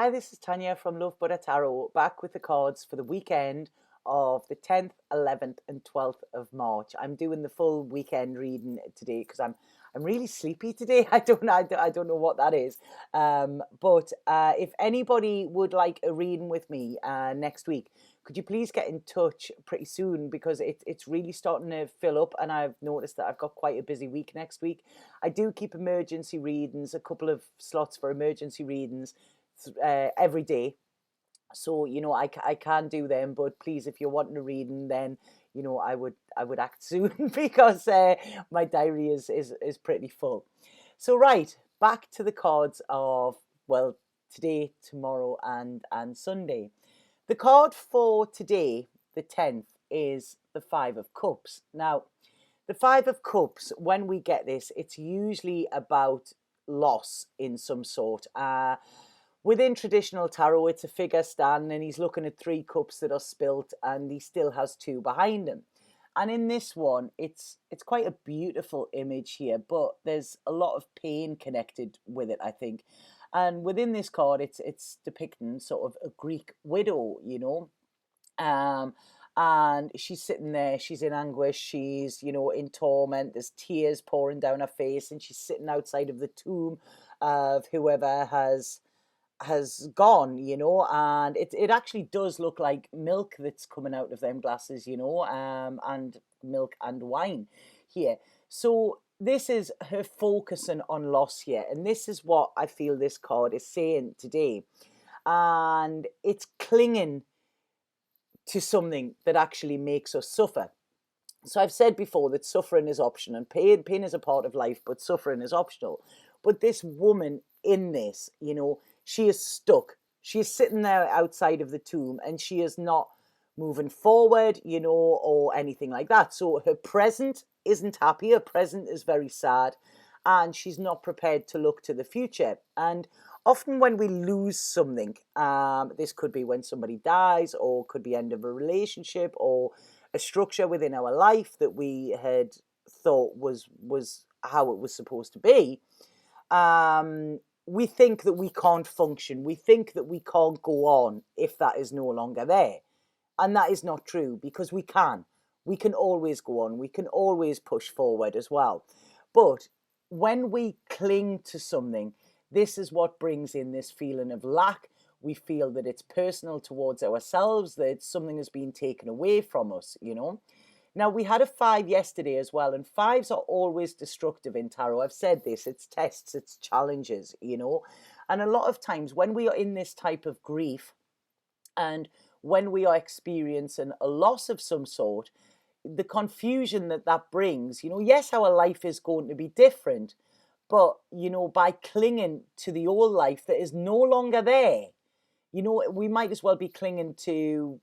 Hi, this is Tanya from Love Buddha Tarot, back with the cards for the weekend of the 10th, 11th, and 12th of March. I'm doing the full weekend reading today because I'm really sleepy today. I don't know what that is. But if anybody would like a reading with me next week, could you please get in touch pretty soon because it's really starting to fill up, and I've noticed that I've got quite a busy week next week. I do keep emergency readings, a couple of slots for emergency readings every day. So I can do them, but please, if you're wanting a reading, then I would act soon because my diary is pretty full. So right, back to the cards of, well, today, tomorrow, and Sunday. The card for today, the 10th, is the Five of Cups. Now, the Five of Cups, when we get this, it's usually about loss in some sort. Within traditional tarot, it's a figure standing and he's looking at three cups that are spilt and he still has two behind him. And in this one, it's quite a beautiful image here, but there's a lot of pain connected with it, I think. And within this card, it's depicting sort of a Greek widow, and she's sitting there, she's in anguish, she's, in torment, there's tears pouring down her face, and she's sitting outside of the tomb of whoever has gone, and it actually does look like milk that's coming out of them glasses, and milk and wine here. So this is her focusing on loss here, and this is what I feel this card is saying today. And it's clinging to something that actually makes us suffer. So I've said before that suffering is optional, and pain is a part of life, but suffering is optional. But this woman in this, she is stuck. She is sitting there outside of the tomb and she is not moving forward, or anything like that. So her present isn't happy. Her present is very sad, and she's not prepared to look to the future. And often when we lose something, this could be when somebody dies, or could be end of a relationship, or a structure within our life that we had thought was how it was supposed to be. We think that we can't function. We think that we can't go on if that is no longer there. And that is not true, because we can. We can always go on. We can always push forward as well. But when we cling to something, this is what brings in this feeling of lack. We feel that it's personal towards ourselves, that something has been taken away from us, Now, we had a 5 yesterday as well, and 5s are always destructive in tarot. I've said this, it's tests, it's challenges, And a lot of times when we are in this type of grief, and when we are experiencing a loss of some sort, the confusion that brings, yes, our life is going to be different, but, by clinging to the old life that is no longer there, we might as well be clinging to,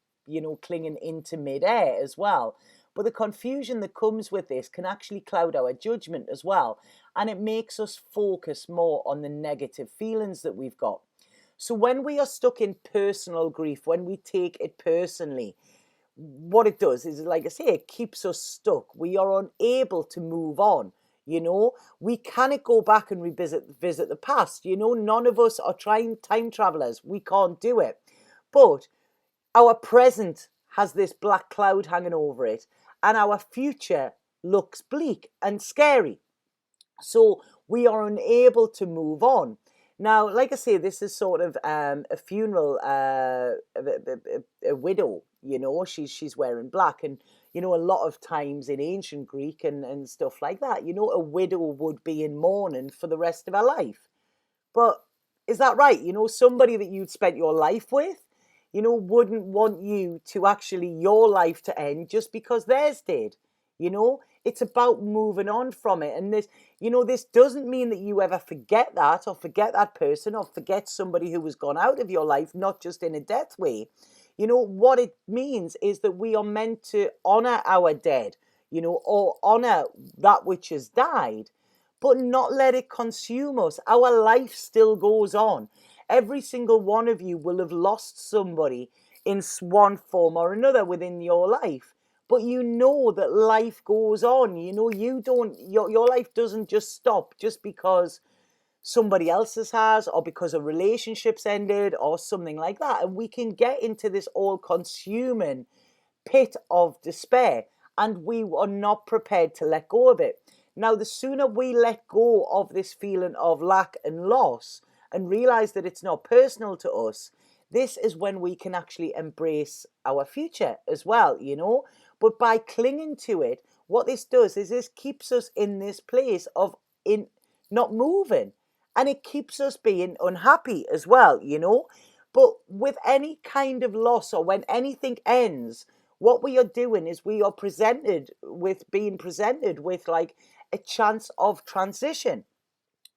clinging into midair as well. But the confusion that comes with this can actually cloud our judgment as well. And it makes us focus more on the negative feelings that we've got. So when we are stuck in personal grief, when we take it personally, what it does is, like I say, it keeps us stuck. We are unable to move on. We cannot go back and visit the past. None of us are time travelers. We can't do it. But our present has this black cloud hanging over it, and our future looks bleak and scary. So we are unable to move on. Now, like I say, this is sort of a funeral, a widow, she's wearing black. And, a lot of times in ancient Greek and stuff like that, a widow would be in mourning for the rest of her life. But is that right? Somebody that you'd spent your life with, wouldn't want you to actually, your life to end just because theirs did. It's about moving on from it. And this doesn't mean that you ever forget that, or forget that person, or forget somebody who has gone out of your life, not just in a death way. What it means is that we are meant to honor our dead, or honor that which has died, but not let it consume us. Our life still goes on. Every single one of you will have lost somebody in one form or another within your life. But that life goes on. Your life doesn't just stop just because somebody else's has, or because a relationship's ended, or something like that. And we can get into this all consuming pit of despair, and we are not prepared to let go of it. Now, the sooner we let go of this feeling of lack and loss and realize that it's not personal to us, this is when we can actually embrace our future as well, you know. But by clinging to it, what this does is this keeps us in this place of in not moving, and it keeps us being unhappy as well, you know. But with any kind of loss, or when anything ends, what we are doing is we are being presented with like a chance of transition.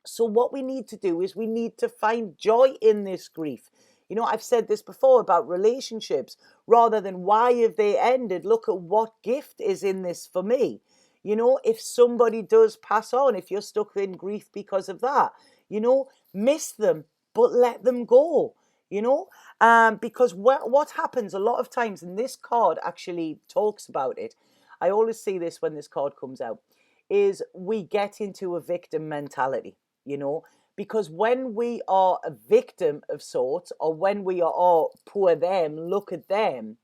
So what we need to do is we need to find joy in this grief. You know, I've said this before about relationships. Rather than why have they ended, look at what gift is in this for me. You know, if somebody does pass on, if you're stuck in grief because of that, you know, miss them, but let them go. You know, because what happens a lot of times, and this card actually talks about it. I always see this when this card comes out, is we get into a victim mentality, you know, because when we are a victim of sorts, or when we are, oh, poor them, look at them,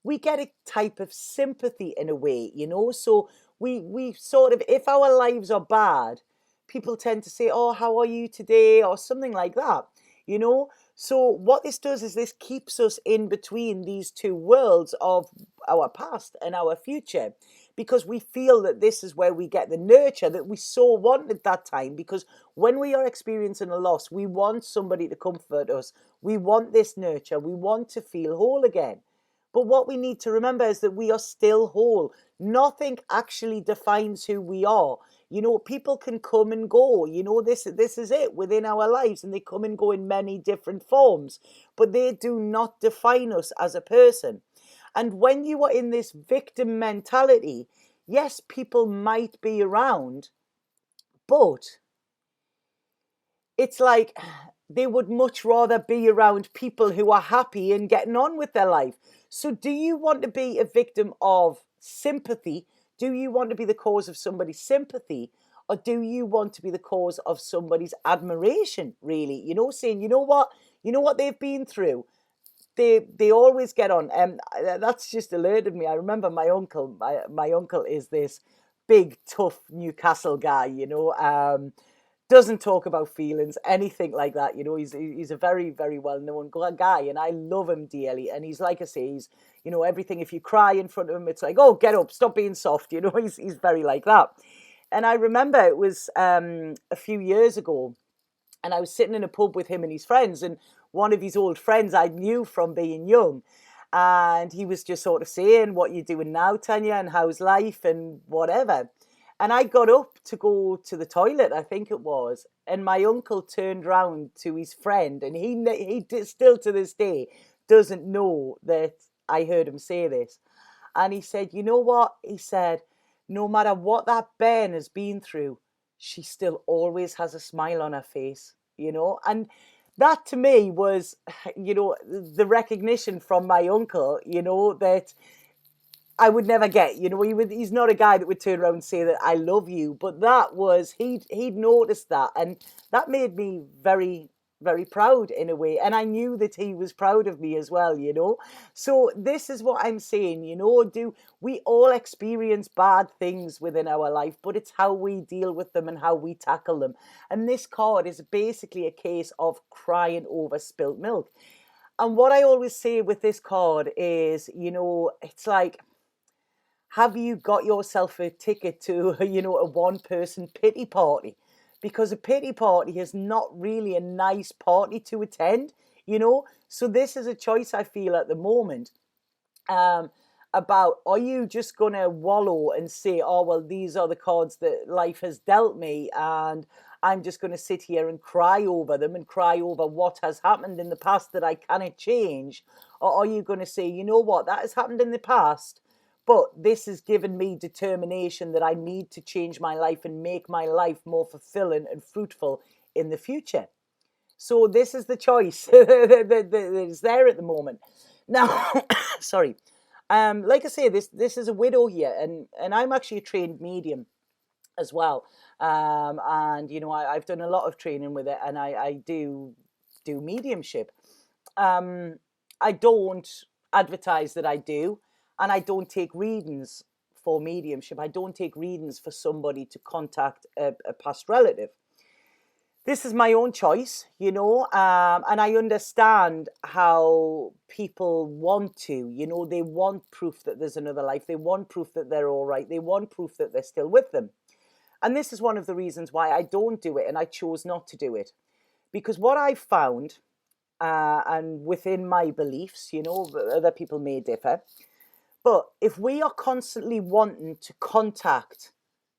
we get a type of sympathy in a way, you know. So we sort of, if our lives are bad, people tend to say, oh, how are you today, or something like that, you know. So what this does is this keeps us in between these two worlds of our past and our future, because we feel that this is where we get the nurture that we so wanted that time. Because when we are experiencing a loss, we want somebody to comfort us, we want this nurture, we want to feel whole again. But what we need to remember is that we are still whole. Nothing actually defines who we are. You know, people can come and go. You know, this is it within our lives, and they come and go in many different forms, but they do not define us as a person. And when you are in this victim mentality, yes, people might be around, but it's like they would much rather be around people who are happy and getting on with their life. So do you want to be a victim of sympathy? Do you want to be the cause of somebody's sympathy? Or do you want to be the cause of somebody's admiration, really? You know, saying, you know what they've been through. They always get on. That's just alerted me. I remember my uncle. My uncle is this big, tough Newcastle guy, you know. Doesn't talk about feelings, anything like that. You know, he's a very, very well-known guy, and I love him dearly. And he's, like I say, he's, you know, everything. If you cry in front of him, it's like, oh, get up, stop being soft. You know, he's very like that. And I remember it was a few years ago, and I was sitting in a pub with him and his friends, and one of his old friends I knew from being young, and he was just sort of saying, what you doing now, Tanya, and how's life and whatever. And I got up to go to the toilet, I think it was, and my uncle turned round to his friend, and still to this day doesn't know that I heard him say this. And he said, you know what? He said, no matter what that bairn has been through, she still always has a smile on her face, you know? And that to me was, you know, the recognition from my uncle, you know, that I would never get. You know, he's not a guy that would turn around and say that I love you, but that was, he'd noticed that, and that made me very, very proud in a way. And I knew that he was proud of me as well, you know. So this is what I'm saying, you know, do we all experience bad things within our life, but it's how we deal with them and how we tackle them. And this card is basically a case of crying over spilt milk. And what I always say with this card is, you know, it's like, have you got yourself a ticket to, you know, a one-person pity party? Because a pity party is not really a nice party to attend, you know. So this is a choice I feel at the moment, um, about, are you just going to wallow and say, oh, well, these are the cards that life has dealt me, and I'm just going to sit here and cry over them and cry over what has happened in the past that I cannot change? Or are you going to say, you know what, that has happened in the past, but this has given me determination that I need to change my life and make my life more fulfilling and fruitful in the future? So this is the choice that is there at the moment. Now, sorry. Like I say, this is a widow here, and I'm actually a trained medium as well. And I've done a lot of training with it, and I do mediumship. um, I don't advertise that I do, and I don't take readings for mediumship. I don't take readings for somebody to contact a past relative. This is my own choice, and I understand how people want to, they want proof that there's another life. They want proof that they're all right. They want proof that they're still with them. And this is one of the reasons why I don't do it, and I chose not to do it. Because what I found, and within my beliefs, other people may differ, but if we are constantly wanting to contact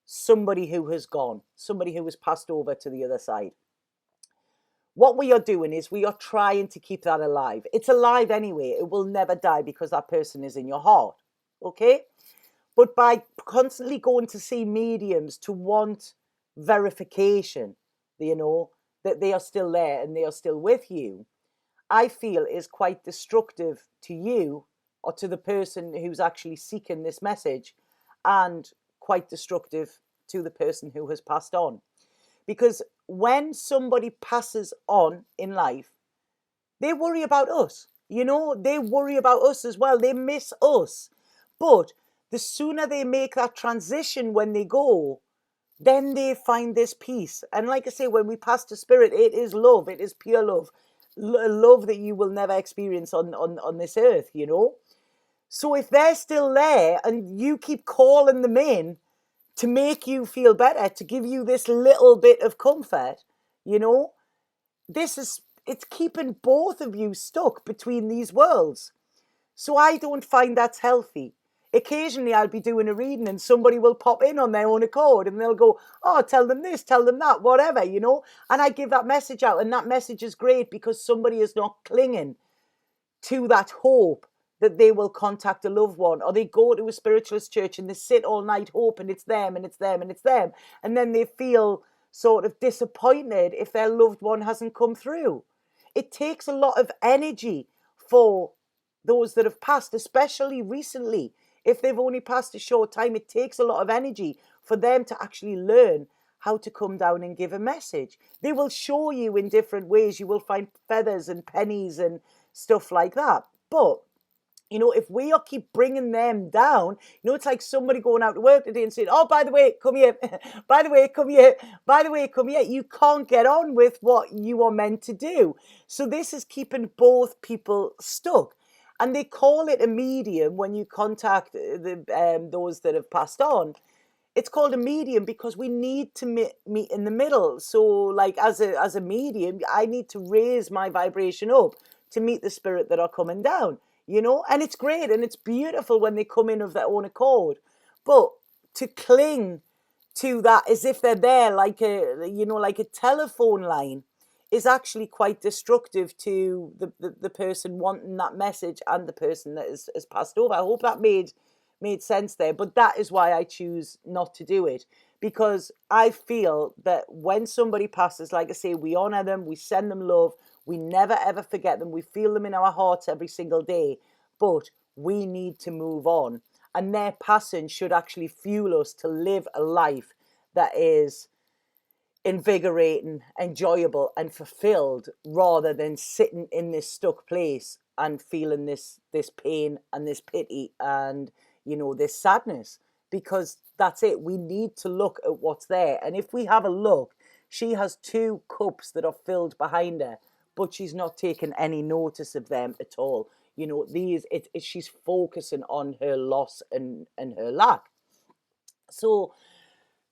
somebody who has gone, somebody who has passed over to the other side, what we are doing is we are trying to keep that alive. It's alive anyway. It will never die because that person is in your heart. Okay? But by constantly going to see mediums to want verification, that they are still there and they are still with you, I feel is quite destructive to you or to the person who's actually seeking this message, and quite destructive to the person who has passed on. Because when somebody passes on in life, they worry about us. They worry about us as well. They miss us. But the sooner they make that transition when they go, then they find this peace. And like I say, when we pass to spirit, it is love. It is pure love. Love that you will never experience on this earth, So if they're still there and you keep calling them in to make you feel better, to give you this little bit of comfort, it's keeping both of you stuck between these worlds. So I don't find that's healthy. Occasionally I'll be doing a reading and somebody will pop in on their own accord and they'll go, oh, tell them this, tell them that, whatever, and I give that message out, and that message is great because somebody is not clinging to that hope that they will contact a loved one, or they go to a spiritualist church and they sit all night hoping it's them and it's them and it's them, and then they feel sort of disappointed if their loved one hasn't come through. It takes a lot of energy for those that have passed, especially recently. If they've only passed a short time, it takes a lot of energy for them to actually learn how to come down and give a message. They will show you in different ways. You will find feathers and pennies and stuff like that. But if we all keep bringing them down, it's like somebody going out to work today and saying, oh, by the way, come here. By the way, come here. By the way, come here. You can't get on with what you are meant to do. So this is keeping both people stuck. And they call it a medium when you contact those that have passed on. It's called a medium because we need to meet in the middle. So like as a medium, I need to raise my vibration up to meet the spirit that are coming down. And it's great and it's beautiful when they come in of their own accord. But to cling to that as if they're there like a telephone line is actually quite destructive to the person wanting that message and the person that has passed over. I hope that made sense there. But that is why I choose not to do it, because I feel that when somebody passes, like I say, we honor them, we send them love, we never ever forget them. We feel them in our hearts every single day, but we need to move on. And their passing should actually fuel us to live a life that is invigorating, enjoyable, and fulfilled, rather than sitting in this stuck place and feeling this pain and this pity and this sadness. Because that's it. We need to look at what's there. And if we have a look, she has 2 cups that are filled behind her, but she's not taking any notice of them at all. She's focusing on her loss and her lack. So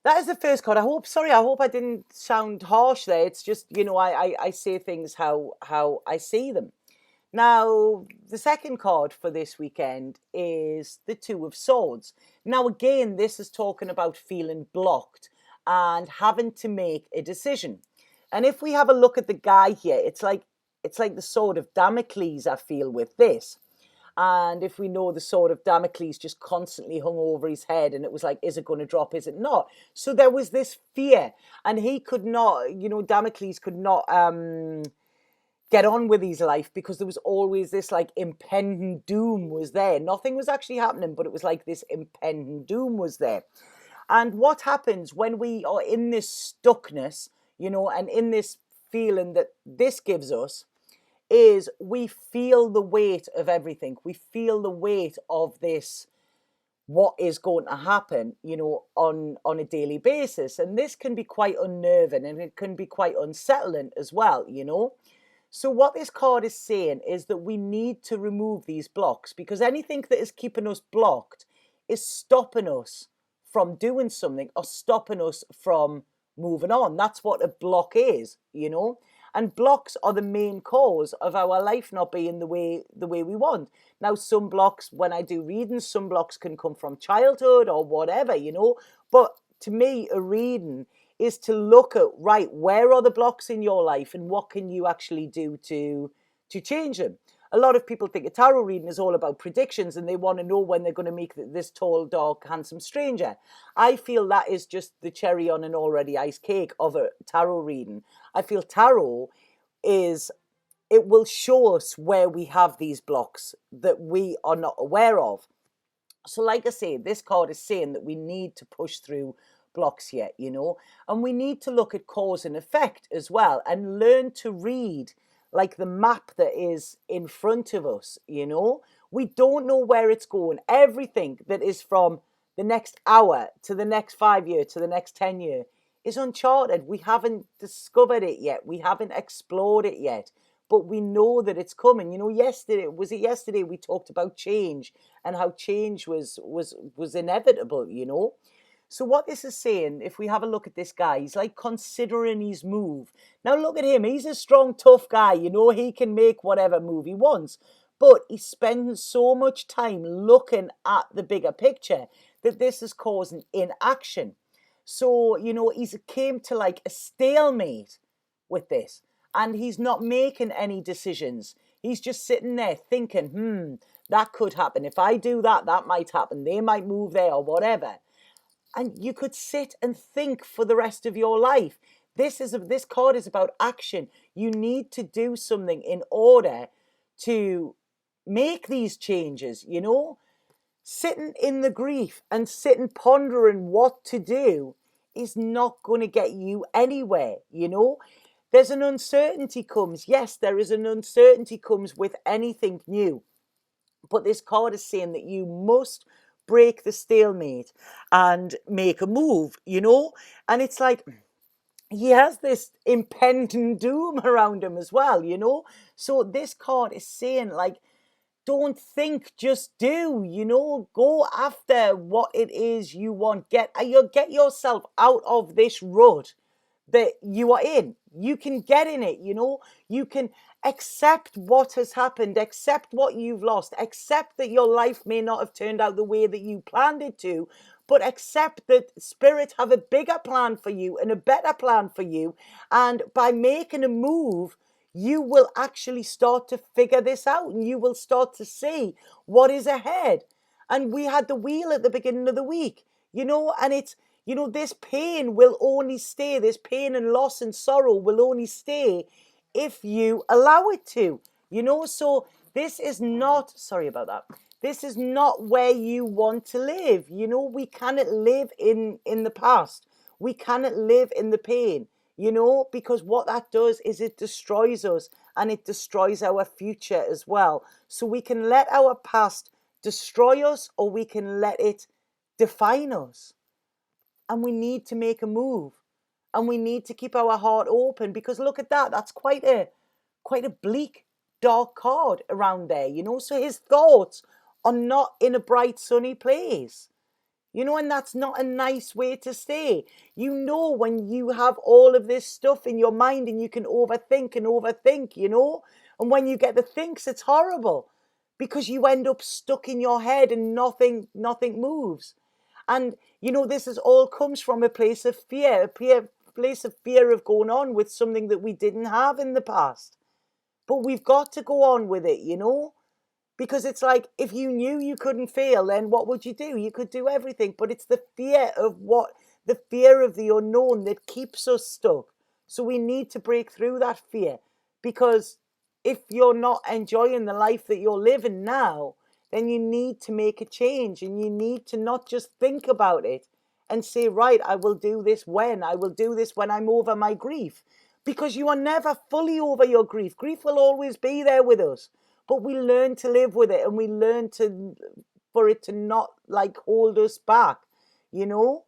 that is the first card. I hope I didn't sound harsh there. It's just, I say things how I see them. Now, the second card for this weekend is the 2 of Swords. Now, again, this is talking about feeling blocked and having to make a decision. And if we have a look at the guy here, it's like the sword of Damocles, I feel, with this. And if we know, the sword of Damocles just constantly hung over his head, and it was like, is it going to drop? Is it not? So there was this fear, and he could not, Damocles could not get on with his life, because there was always this like impending doom was there. Nothing was actually happening, but it was like this impending doom was there. And what happens when we are in this stuckness, and in this feeling that this gives us, is we feel the weight of everything. We feel the weight of this, what is going to happen, on a daily basis. And this can be quite unnerving, and it can be quite unsettling as well. So what this card is saying is that we need to remove these blocks, because anything that is keeping us blocked is stopping us from doing something or stopping us from moving on. That's what a block is. And blocks are the main cause of our life not being the way we want. Now, some blocks, when I do readings, some blocks can come from childhood or whatever. But to me, a reading is to look at, right, where are the blocks in your life and what can you actually do to change them? A lot of people think a tarot reading is all about predictions, and they want to know when they're going to meet this tall, dark, handsome stranger. I feel that is just the cherry on an already iced cake of a tarot reading. I feel tarot it will show us where we have these blocks that we are not aware of. So like I say, this card is saying that we need to push through blocks here, and we need to look at cause and effect as well, and learn to read like the map that is in front of us. We don't know where it's going. Everything that is from the next hour to the next 5 year to the next 10 year is uncharted. We haven't discovered it yet. We haven't explored it yet, but we know that it's coming. Yesterday we talked about change and how change was inevitable. So what this is saying, if we have a look at this guy, he's like considering his move. Now look at him. He's a strong, tough guy. He can make whatever move he wants. But he's spending so much time looking at the bigger picture that this is causing inaction. So, he's came to like a stalemate with this. And he's not making any decisions. He's just sitting there thinking, that could happen. If I do that, that might happen. They might move there or whatever. And you could sit and think for the rest of your life. This card is about action. You need to do something in order to make these changes. Sitting in the grief and sitting pondering what to do is not going to get you anywhere. There's an uncertainty comes. Yes, there is an uncertainty comes with anything new. But this card is saying that you must break the stalemate and make a move, And it's like he has this impending doom around him as well, So this card is saying, like, don't think, just do, go after what it is you want. Get yourself out of this rut that you are in. You can get in it, you can accept what has happened, accept what you've lost, accept that your life may not have turned out the way that you planned it to, but accept that spirit have a bigger plan for you and a better plan for you. And by making a move, you will actually start to figure this out, and you will start to see what is ahead. And we had the wheel at the beginning of the week, and it's, this pain will only stay, this pain and loss and sorrow will only stay if you allow it to, so this is not, sorry about that, this is not where you want to live. We cannot live in the past. We cannot live in the pain, because what that does is it destroys us, and it destroys our future as well. So we can let our past destroy us, or we can let it define us. And we need to make a move, and we need to keep our heart open, because look at that. That's quite a bleak, dark card around there, So his thoughts are not in a bright, sunny place, and that's not a nice way to stay. When you have all of this stuff in your mind and you can overthink, and when you get the thinks, it's horrible, because you end up stuck in your head and nothing moves. And, this is all comes from a place of fear, place of fear of going on with something that we didn't have in the past. But we've got to go on with it, because it's like, if you knew you couldn't fail, then what would you do? You could do everything. But it's the fear of the unknown that keeps us stuck. So we need to break through that fear, because if you're not enjoying the life that you're living now, then you need to make a change, and you need to not just think about it and say, right, I will do this when. I will do this when I'm over my grief. Because you are never fully over your grief. Grief will always be there with us. But we learn to live with it, and we learn for it to not like hold us back, you know?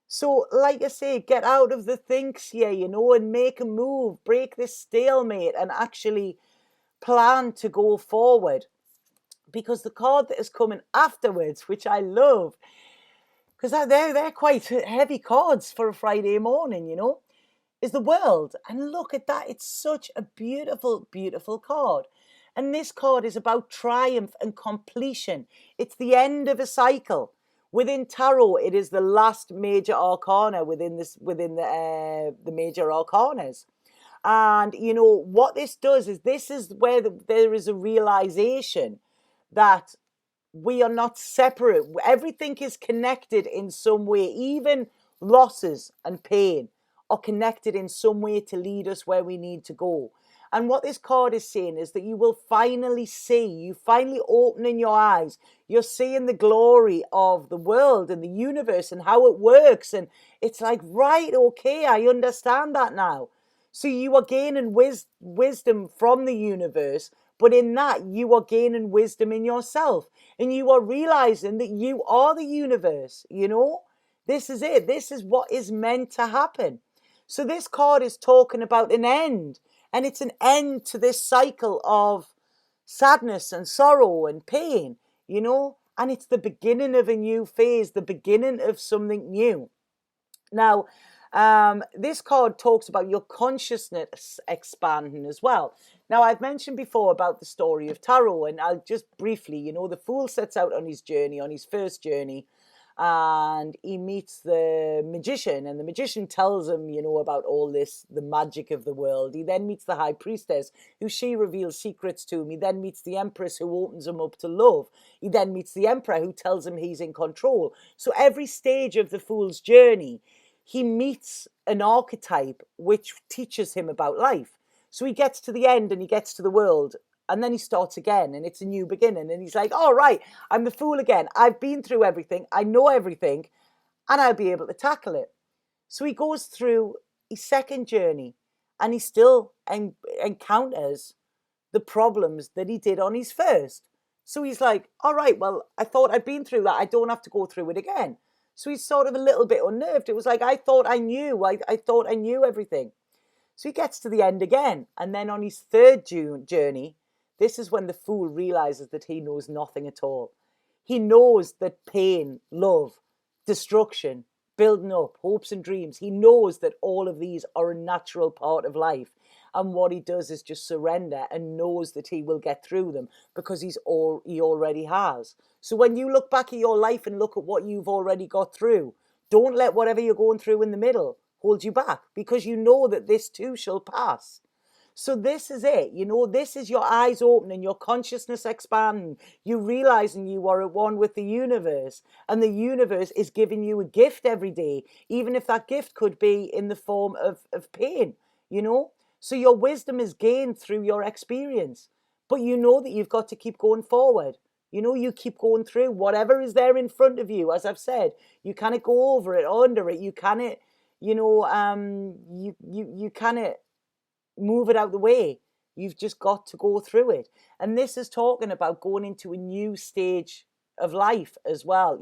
So, like I say, get out of the thinks here, and make a move, break this stalemate, and actually plan to go forward. Because the card that is coming afterwards, which I love, because they're quite heavy cards for a Friday morning, is the World. And look at that. It's such a beautiful, beautiful card. And this card is about triumph and completion. It's the end of a cycle. Within tarot, it is the last major arcana within the major arcanas. And what this does is this is where there is a realization that we are not separate. Everything is connected in some way. Even losses and pain are connected in some way to lead us where we need to go. And what this card is saying is that you will finally see, you finally opening your eyes, you're seeing the glory of the world and the universe and how it works. And it's like, right, okay, I understand that now. So you are gaining wisdom from the universe, but in that you are gaining wisdom in yourself. And you are realizing that you are the universe, This is it. This is what is meant to happen. So this card is talking about an end. And it's an end to this cycle of sadness and sorrow and pain, And it's the beginning of a new phase, the beginning of something new. Now, this card talks about your consciousness expanding as well. Now, I've mentioned before about the story of tarot, and I'll just briefly, the fool sets out on his journey, on his first journey, and he meets the magician, and the magician tells him, about all this, the magic of the world. He then meets the high priestess, who she reveals secrets to him. He then meets the empress, who opens him up to love. He then meets the emperor, who tells him he's in control. So every stage of the fool's journey, he meets an archetype which teaches him about life. So he gets to the end and he gets to the world, and then he starts again, and it's a new beginning. And he's like, all right, I'm the fool again. I've been through everything. I know everything, and I'll be able to tackle it. So he goes through his second journey, and he still encounters the problems that he did on his first. So he's like, all right, well, I thought I'd been through that. I don't have to go through it again. So he's sort of a little bit unnerved. It was like, I thought I knew. I thought I knew everything. So he gets to the end again. And then on his third journey, this is when the fool realizes that he knows nothing at all. He knows that pain, love, destruction, building up, hopes and dreams, he knows that all of these are a natural part of life. And what he does is just surrender and knows that he will get through them because he already has. So when you look back at your life and look at what you've already got through, don't let whatever you're going through in the middle hold you back, because you know that this too shall pass. So this is it, this is your eyes opening, your consciousness expanding, you realizing you are at one with the universe, and the universe is giving you a gift every day, even if that gift could be in the form of pain, So your wisdom is gained through your experience, but you know that you've got to keep going forward. You keep going through whatever is there in front of you. As I've said, you cannot go over it or under it. You cannot, you cannot move it out the way. You've just got to go through it. And this is talking about going into a new stage of life as well,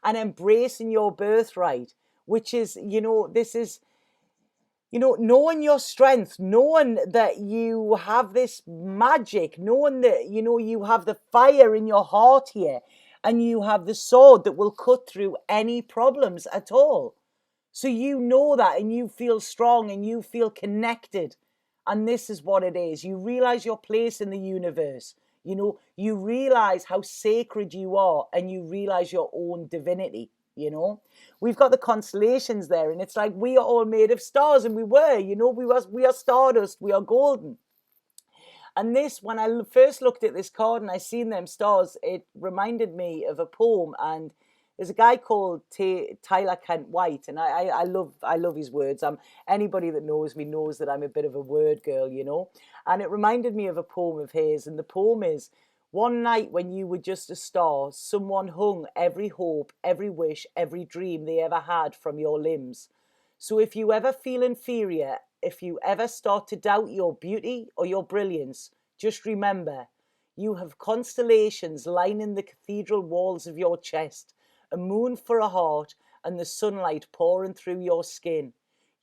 and embracing your birthright, which is, this is, knowing your strength, knowing that you have this magic, knowing that, you have the fire in your heart here, and you have the sword that will cut through any problems at all. So you know that, and you feel strong, and you feel connected. And this is what it is. You realize your place in the universe. You realize how sacred you are, and you realize your own divinity. We've got the constellations there, and it's like we are all made of stars, and we are stardust, we are golden. And this, when I first looked at this card and I seen them stars, it reminded me of a poem. And there's a guy called Tyler Kent White, and I love his words. Anybody that knows me knows that I'm a bit of a word girl, And it reminded me of a poem of his, and the poem is, One night when you were just a star, someone hung every hope, every wish, every dream they ever had from your limbs. So if you ever feel inferior, if you ever start to doubt your beauty or your brilliance, just remember, you have constellations lining the cathedral walls of your chest, a moon for a heart, and the sunlight pouring through your skin.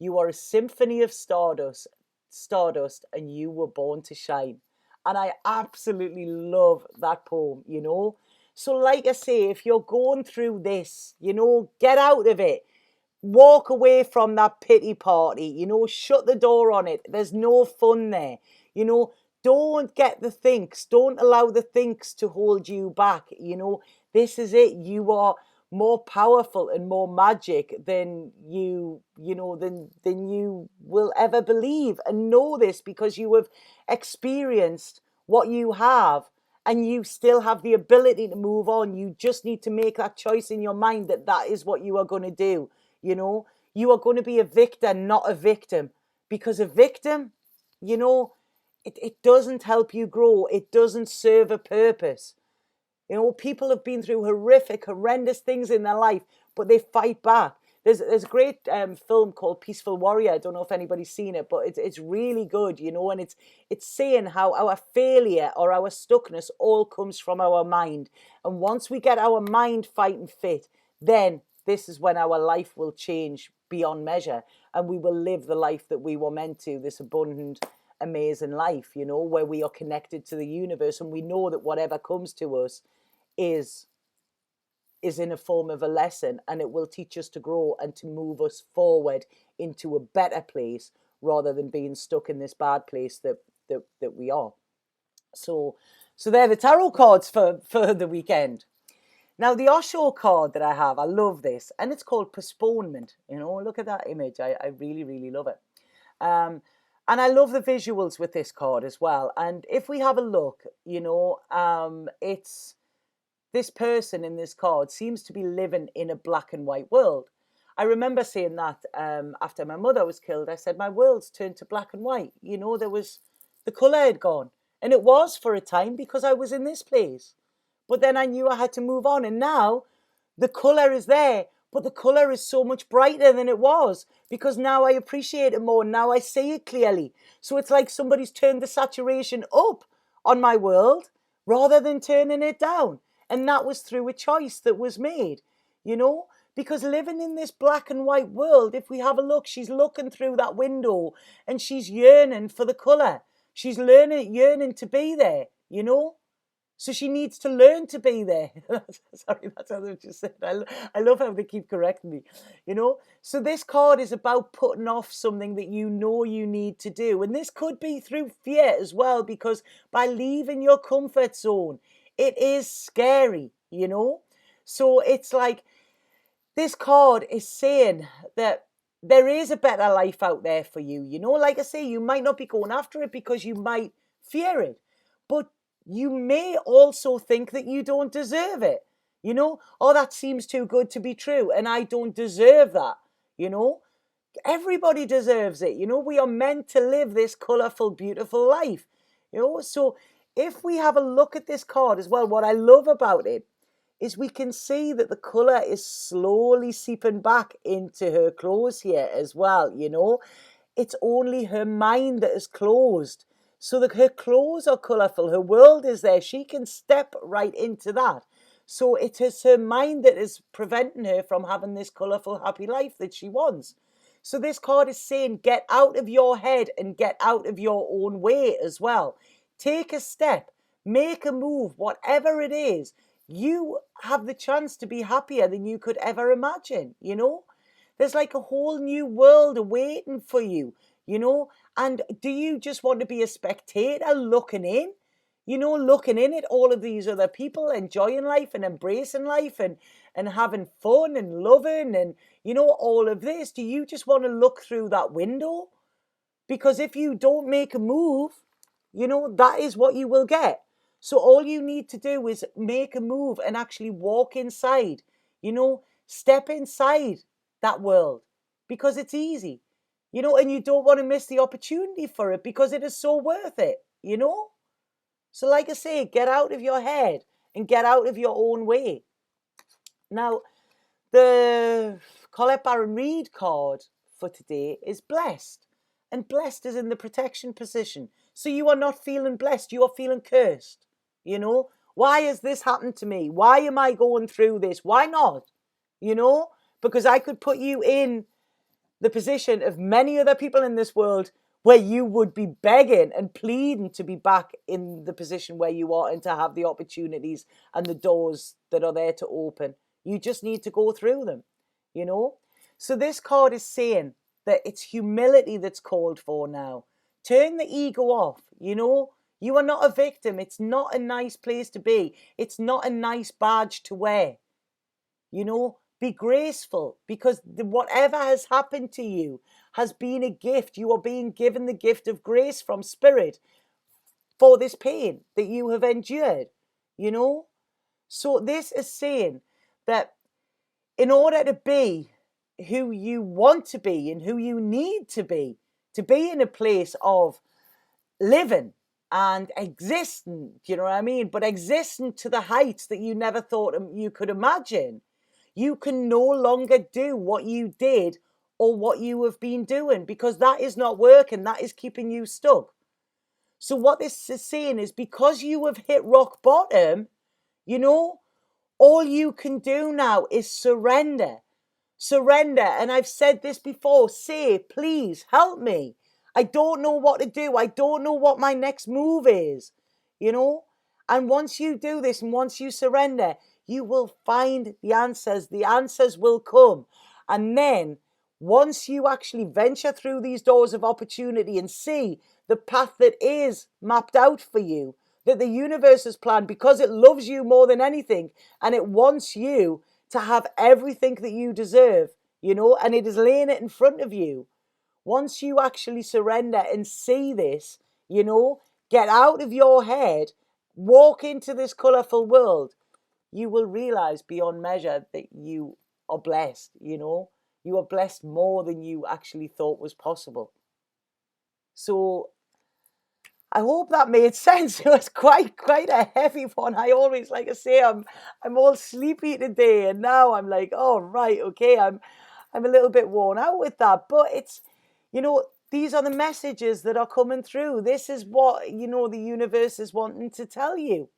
You are a symphony of stardust, and you were born to shine. And I absolutely love that poem, you know. So, like I say, if you're going through this, you know, get out of it. Walk away from that pity party, you know, shut the door on it. There's no fun there. You know, don't get the thinks, don't allow the thinks to hold you back. You know, this is it. You are more powerful and more magic than than you will ever believe. And know this because you have experienced what you have, and you still have the ability to move on. You just need to make that choice in your mind that that is what you are going to do. You know, you are going to be a victor, not a victim, because a victim, you know, it doesn't help you grow. It doesn't serve a purpose. You know, people have been through horrific, horrendous things in their life, but they fight back. There's a great film called Peaceful Warrior. I don't know if anybody's seen it, but it's really good, you know, and it's saying how our failure or our stuckness all comes from our mind. And once we get our mind fighting fit, then this is when our life will change beyond measure, and we will live the life that we were meant to, this abundant, amazing life, you know, where we are connected to the universe, and we know that whatever comes to us is in a form of a lesson, and it will teach us to grow and to move us forward into a better place rather than being stuck in this bad place that we are. So they're the tarot cards for the weekend. Now the Osho card that I have, I love this, and it's called Postponement. You know, look at that image. I really, really love it. And I love the visuals with this card as well. And if we have a look, you know, it's this person in this card seems to be living in a black and white world. I remember saying that after my mother was killed. I said, my world's turned to black and white. You know, the colour had gone. And it was for a time because I was in this place. But then I knew I had to move on. And now the colour is there, but the colour is so much brighter than it was because now I appreciate it more. Now I see it clearly. So it's like somebody's turned the saturation up on my world rather than turning it down. And that was through a choice that was made, you know, because living in this black and white world, if we have a look, she's looking through that window and she's yearning for the colour. She's yearning to be there, you know. So she needs to learn to be there. Sorry, that's how they just said. I love how they keep correcting me, you know. So this card is about putting off something that you know you need to do. And this could be through fear as well, because by leaving your comfort zone, it is scary, you know. So it's like this card is saying that there is a better life out there for you. You know, like I say, you might not be going after it because you might fear it, but you may also think that you don't deserve it. You know, oh, that seems too good to be true, and I don't deserve that. You know, everybody deserves it. You know, we are meant to live this colourful, beautiful life. You know, so if we have a look at this card as well, what I love about it is we can see that the colour is slowly seeping back into her clothes here as well, you know. It's only her mind that is closed. So that her clothes are colourful, her world is there. She can step right into that. So it is her mind that is preventing her from having this colourful, happy life that she wants. So this card is saying, get out of your head and get out of your own way as well. Take a step, make a move, whatever it is. You have the chance to be happier than you could ever imagine, you know? There's like a whole new world waiting for you, you know? And do you just want to be a spectator looking in? You know, looking in at all of these other people enjoying life and embracing life and having fun and loving and, you know, all of this. Do you just want to look through that window? Because if you don't make a move, you know, that is what you will get. So all you need to do is make a move and actually walk inside, you know, step inside that world because it's easy, you know, and you don't want to miss the opportunity for it because it is so worth it, you know. So like I say, get out of your head and get out of your own way. Now, the Colette Baron Reid card for today is blessed. And blessed is in the protection position. So you are not feeling blessed, you are feeling cursed. You know, why has this happened to me? Why am I going through this? Why not? You know, because I could put you in the position of many other people in this world where you would be begging and pleading to be back in the position where you are and to have the opportunities and the doors that are there to open. You just need to go through them, you know? So this card is saying that it's humility that's called for now. Turn the ego off, you know? You are not a victim. It's not a nice place to be. It's not a nice badge to wear. You know, be graceful, because whatever has happened to you has been a gift. You are being given the gift of grace from Spirit for this pain that you have endured, you know? So this is saying that in order to be who you want to be and who you need to be in a place of living and existing, you know what I mean? But existing to the heights that you never thought you could imagine. You can no longer do what you did or what you have been doing, because that is not working. That is keeping you stuck. So what this is saying is, because you have hit rock bottom, you know, all you can do now is surrender. Surrender. And I've said this before. Say, please help me. I don't know what to do. I don't know what my next move is, you know? And once you do this and once you surrender, you will find the answers. The answers will come. And then once you actually venture through these doors of opportunity and see the path that is mapped out for you, that the universe has planned, because it loves you more than anything and it wants you to have everything that you deserve, you know, and it is laying it in front of you. Once you actually surrender and see this, you know, get out of your head, walk into this colourful world, you will realize beyond measure that you are blessed, you know. You are blessed more than you actually thought was possible. So I hope that made sense. It was quite a heavy one. I always, like I say, I'm all sleepy today, and now I'm like, oh right, okay, I'm a little bit worn out with that. But it's, you know, these are the messages that are coming through. This is what, you know, the universe is wanting to tell you.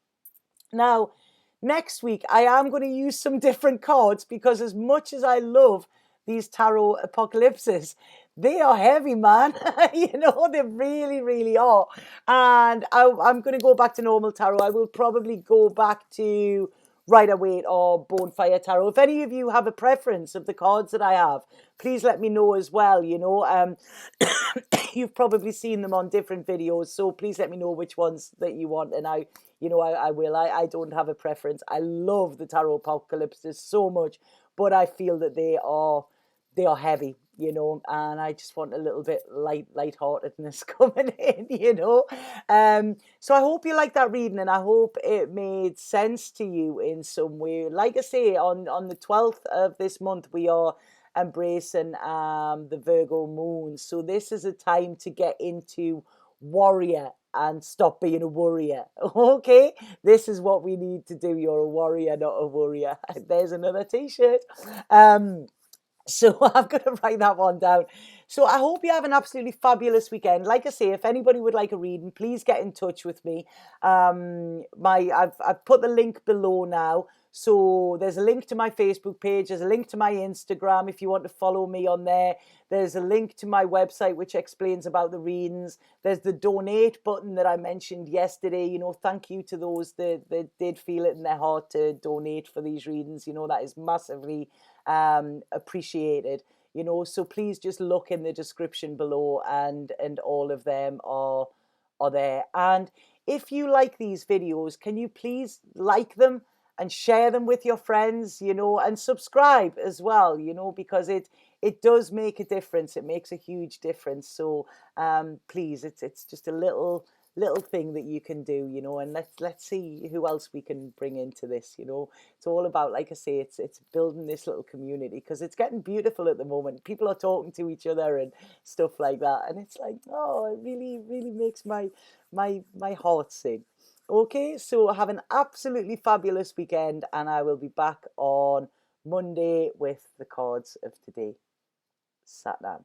Now, next week I am going to use some different cards, because as much as I love these tarot apocalypses, they are heavy, man. You know, they really are. And I'm going to go back to normal tarot. I will probably go back to Rider Waite or Bonfire Tarot. If any of you have a preference of the cards that I have, please let me know as well. You know, you've probably seen them on different videos, so please let me know which ones that you want, and I will. I don't have a preference. I love the tarot apocalypses so much, but I feel that they are heavy, you know, and I just want a little bit lightheartedness coming in, you know. So I hope you like that reading, and I hope it made sense to you in some way. Like I say, on the 12th of this month, we are embracing the Virgo moon. So this is a time to get into warrior and stop being a worrier. Okay, this is what we need to do. You're a warrior, not a worrier. There's another t-shirt. So I'm going to write that one down. So I hope you have an absolutely fabulous weekend. Like I say, if anybody would like a reading, please get in touch with me. I've put the link below now. So there's a link to my Facebook page. There's a link to my Instagram if you want to follow me on there. There's a link to my website which explains about the readings. There's the donate button that I mentioned yesterday. You know, thank you to those that did feel it in their heart to donate for these readings. You know, that is massively appreciated. You know, so please just look in the description below, and all of them are there. And if you like these videos, can you please like them and share them with your friends, you know, and subscribe as well, you know, because it does make a difference. It makes a huge difference. So please, it's just a little thing that you can do, you know, and let's see who else we can bring into this, you know. It's all about, like I say, it's building this little community, because it's getting beautiful at the moment. People are talking to each other and stuff like that, and it's like, oh, it really makes my heart sing. Okay, so have an absolutely fabulous weekend, and I will be back on Monday with the cards of today. Sat down.